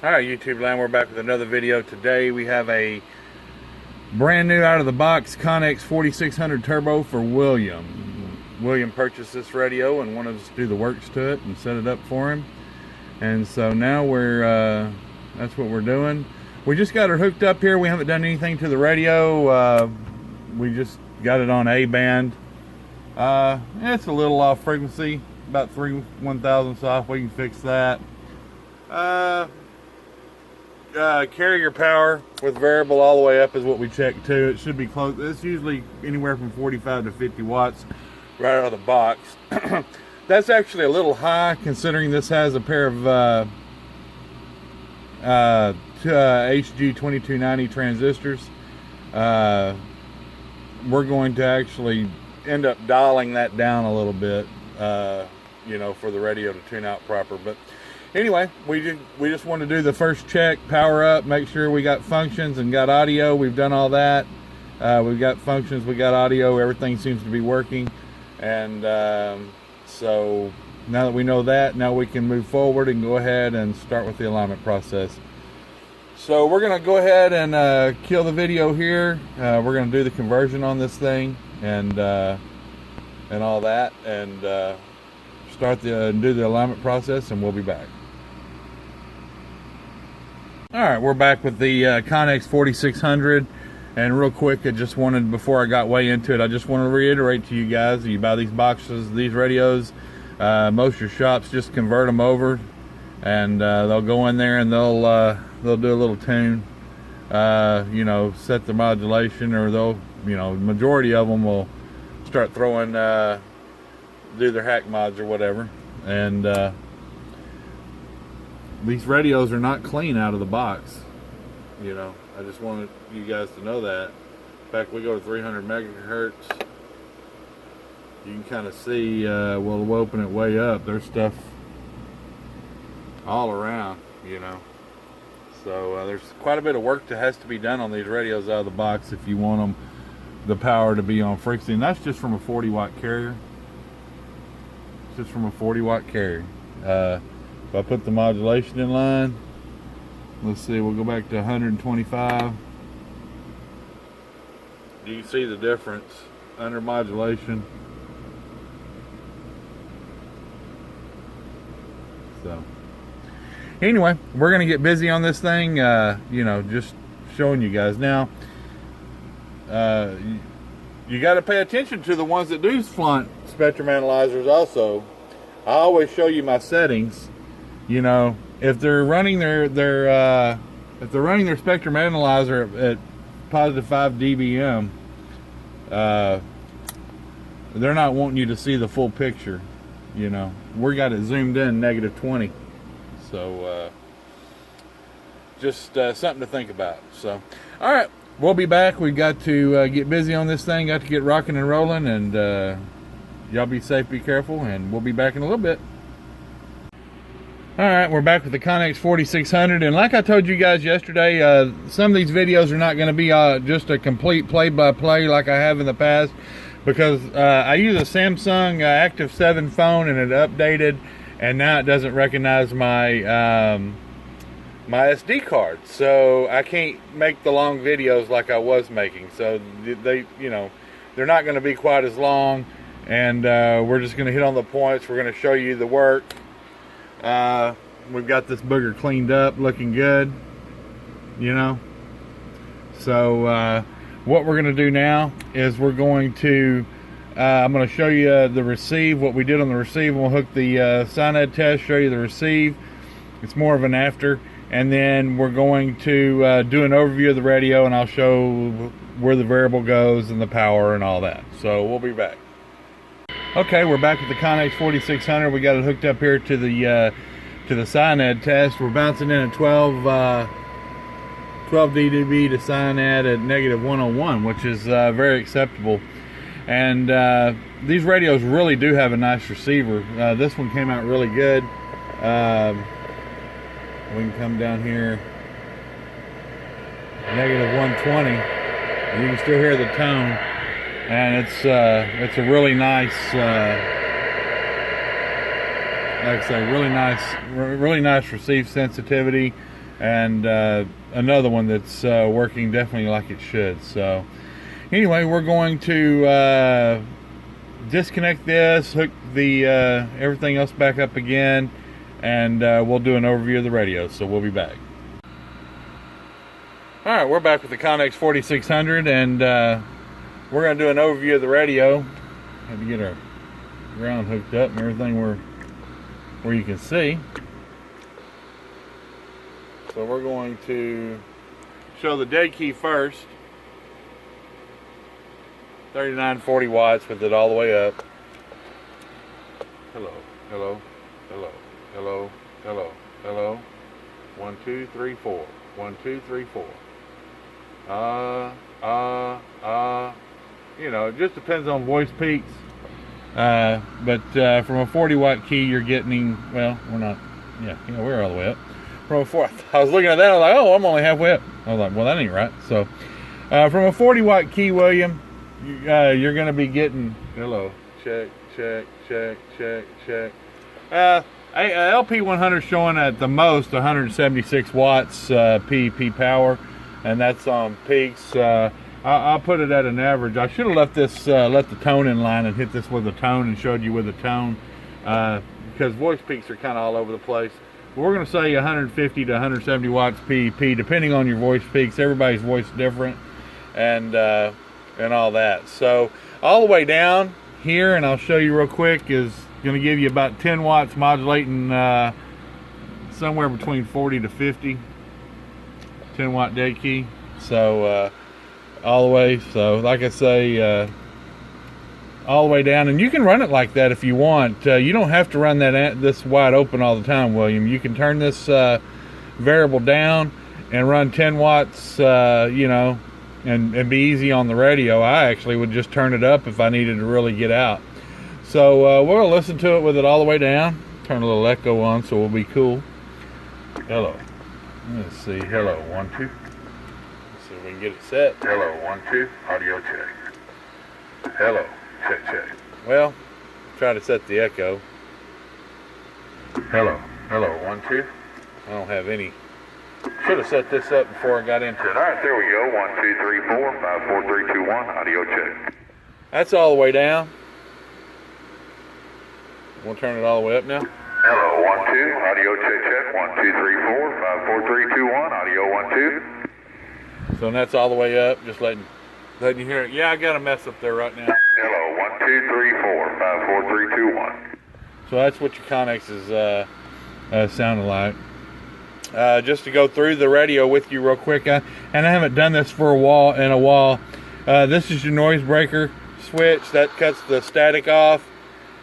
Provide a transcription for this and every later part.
Alright, YouTube land, we're back with another video. Today we have a brand new out of the box Connex 4600 Turbo for William. William purchased this radio and wanted us to do the works to it and set it up for him. And so now that's what we're doing. We just got it hooked up here. We haven't done anything to the radio. We just got it on A band. It's a little off frequency, about 3/1000ths off. We can fix that. Carrier power with variable all the way up is what we check too. It should be close. It's usually anywhere from 45 to 50 watts right out of the box. That's actually a little high considering this has a pair of HG 2290 transistors. We're going to actually end up dialing that down a little bit, you know, for the radio to tune out proper. But anyway, we just want to do the first check, power up, make sure we got functions and got audio. We've done all that. We've got functions, we got audio, everything seems to be working. And so now that we know that, now we can move forward and go ahead and start with the alignment process. So we're going to go ahead and kill the video here. We're going to do the conversion on this thing and all that, and do the alignment process, and we'll be back. Alright, we're back with the Connex 4600, and real quick, I just wanted, before I got way into it, I just want to reiterate to you guys, you buy these boxes, these radios, most of your shops just convert them over, and they'll go in there and they'll do a little tune, you know, set the modulation, or they'll, you know, majority of them will start throwing, do their hack mods or whatever. And these radios are not clean out of the box, you know. I just wanted you guys to know that. In fact, we go to 300 megahertz. You can kind of see, we'll open it way up, there's stuff all around, you know. So there's quite a bit of work that has to be done on these radios out of the box if you want them, the power to be on frequency. And that's just from a 40 watt carrier. It's just from a 40 watt carrier. If I put the modulation in line, let's see, we'll go back to 125. You can see the difference under modulation. So anyway, we're gonna get busy on this thing, you know, just showing you guys. Now you got to pay attention to the ones that do flaunt spectrum analyzers also. I always show you my settings. You know, if they're running their spectrum analyzer at positive 5 dBm, they're not wanting you to see the full picture. You know, we got it zoomed in negative 20. So just something to think about. So all right, we'll be back. We've got to get busy on this thing, got to get rocking and rolling, and y'all be safe, be careful, and we'll be back in a little bit. Alright, we're back with the Connex 4600, and like I told you guys yesterday, some of these videos are not going to be just a complete play-by-play like I have in the past, because I use a Samsung Active 7 phone, and it updated, and now it doesn't recognize my my SD card, so I can't make the long videos like I was making. So they, you know, they're not going to be quite as long, and we're just going to hit on the points. We're going to show you the work. We've got this booger cleaned up, looking good, you know. So what we're going to do now is we're going to I'm going to show you the receive, what we did on the receive, and we'll hook the SINAD test, show you the receive. It's more of an after, and then we're going to do an overview of the radio, and I'll show where the variable goes and the power and all that. So we'll be back. Okay, we're back with the Connex 4600. We got it hooked up here to the SINAD test. We're bouncing in at 12 dB to SINAD at negative 101, which is very acceptable. And these radios really do have a nice receiver. This one came out really good. We can come down here, negative 120. You can still hear the tone. And it's a really nice, like I say, really nice receive sensitivity. and another one that's working definitely like it should. So anyway, we're going to disconnect this, hook the everything else back up again, and we'll do an overview of the radio. So we'll be back. All right, we're back with the Connex 4600, and we're going to do an overview of the radio. Had to get our ground hooked up and everything where you can see. So we're going to show the dead key first. 3940 watts with it all the way up. Hello, hello, hello, hello, hello, hello. 1, 2, 3, 4. 1, 2, 3, 4. You know, it just depends on voice peaks. But from a 40 watt key, you're getting, well, we're not, yeah, we're all the way up. From a 4, I was looking at that, I was like, oh, I'm only halfway up. I was like, well, that ain't right. So, from a 40 watt key, William, you're going to be getting, hello, check, check, check, check, check. LP100 showing at the most 176 watts PEP power, and that's on peaks. I'll put it at an average. I should have left this, let the tone in line and hit this with a tone and showed you with a tone, because voice peaks are kind of all over the place. But we're going to say 150 to 170 watts PEP, depending on your voice peaks. Everybody's voice is different, and all that. So all the way down here, and I'll show you real quick, is going to give you about 10 watts modulating somewhere between 40 to 50. 10 watt dead key. So all the way, so like I say, all the way down, and you can run it like that if you want. You don't have to run this wide open all the time, William. You can turn this variable down and run 10 watts, you know, and be easy on the radio. I actually would just turn it up if I needed to really get out. So we're going to listen to it with it all the way down. Turn a little echo on so we'll be cool. Hello. Let's see. Hello. 1, 2. Let's see if we can get it set. Hello. 1, 2. Audio check. Hello. Check, check. Well, try to set the echo. Hello. Hello. 1, 2. I don't have any. Should have set this up before I got into it. All right, there we go. 1, 2, 3, 4, 5, 4, 3, 2, 1. Audio check. That's all the way down. We'll turn it all the way up now. Hello, 1, 2. Audio check, check. 1, 2, 3, 4, 5, 4, 3, 2, 1. Audio 1, 2. So that's all the way up. Just letting you hear it. Yeah, I got a mess up there right now. Hello, 1, 2, 3, 4, 5, 4, 3, 2, 1. So that's what your Connex is sounding like. Just to go through the radio with you real quick, and I haven't done this for a while. This is your noise breaker switch that cuts the static off.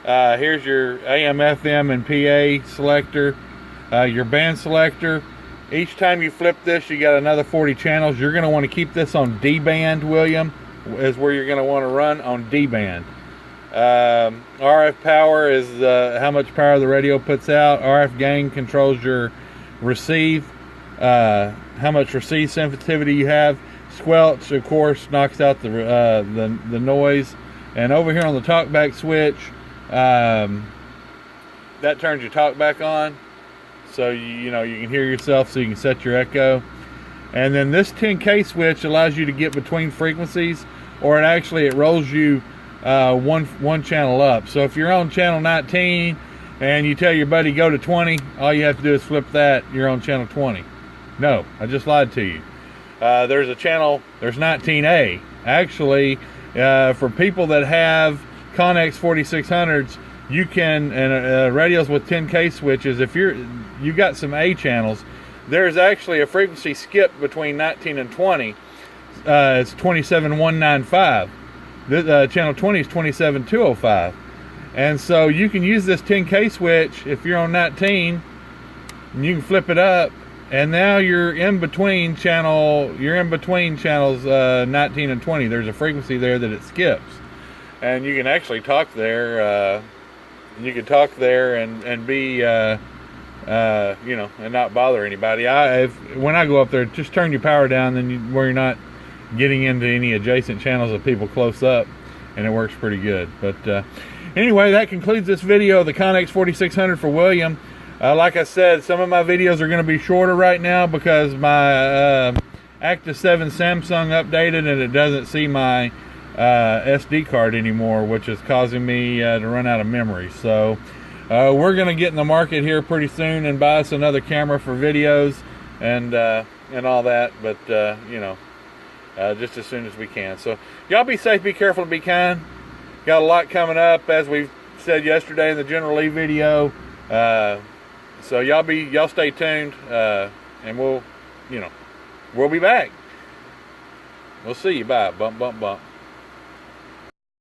Here's your AM, FM, and PA selector, your band selector. Each time you flip this, you got another 40 channels. You're going to want to keep this on D band, William, is where you're going to want to run on D band. RF power is how much power the radio puts out. RF gain controls your receive, how much receive sensitivity you have. Squelch, of course, knocks out the noise. And over here on the talkback switch, that turns your talkback on, so you know you can hear yourself, so you can set your echo. And then this 10K switch allows you to get between frequencies, or it rolls you one channel up. So if you're on channel 19 and you tell your buddy go to 20, all you have to do is flip that, you're on channel 20. No, I just lied to you. There's 19A. Actually, for people that have Connex 4600s, you can, and radios with 10K switches, if you've got some A channels, there's actually a frequency skip between 19 and 20. It's 27195. Channel 20 is 27205. And so you can use this 10K switch if you're on 19, and you can flip it up, and now you're in between channels 19 and 20. There's a frequency there that it skips, and you can actually talk there. You can talk there and be you know, and not bother anybody. When I go up there, just turn your power down, then where you're not getting into any adjacent channels of people close up, and it works pretty good. But anyway, that concludes this video of the Connex 4600 for William. Like I said, some of my videos are going to be shorter right now because my Active 7 Samsung updated and it doesn't see my SD card anymore, which is causing me to run out of memory. So we're going to get in the market here pretty soon and buy us another camera for videos and all that, but you know, just as soon as we can. So y'all be safe, be careful, and be kind. Got a lot coming up, as we said yesterday in the General Lee video. So y'all stay tuned, and we'll be back. We'll see you. Bye. Bump, bump, bump.